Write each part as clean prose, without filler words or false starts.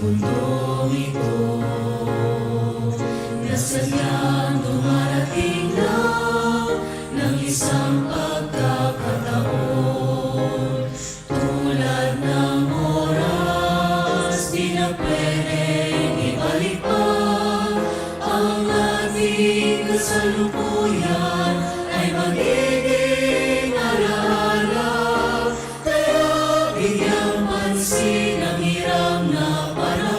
mundong ito na sadyang dumarating lang ng isang pagkakataon. Tulad ng oras, di na pwedeng ibalik pa ang ating kasalukuyan ay magiging alaala. Kaya bigyang pansin ang hirap na panahon.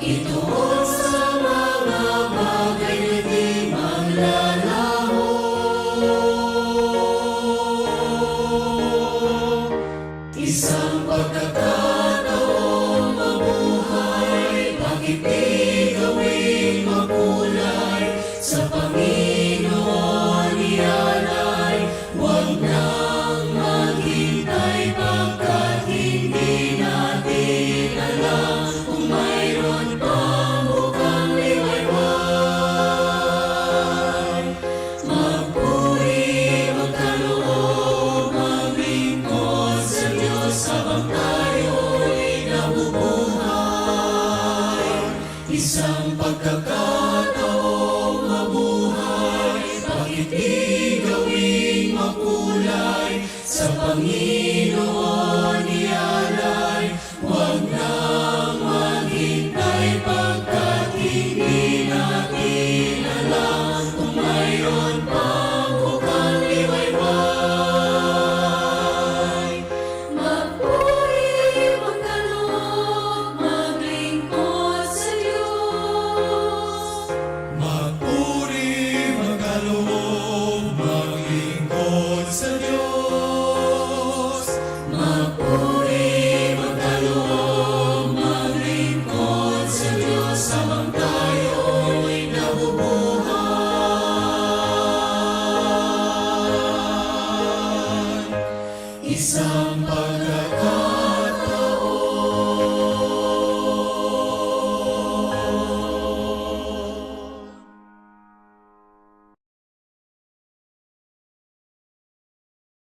Ituon sa mga bagay na di maglalaho. Isang pagkakataong mabuhay, bakit di gawing makulay? Sa Panginoon ialay, huwag nang maghintay pagkat hindi natin alam kung mayroon pang bukang liwayway. Magpuri, magkaloob, maglingkod sa Diyos habang tayo'y nabubuhay. Isang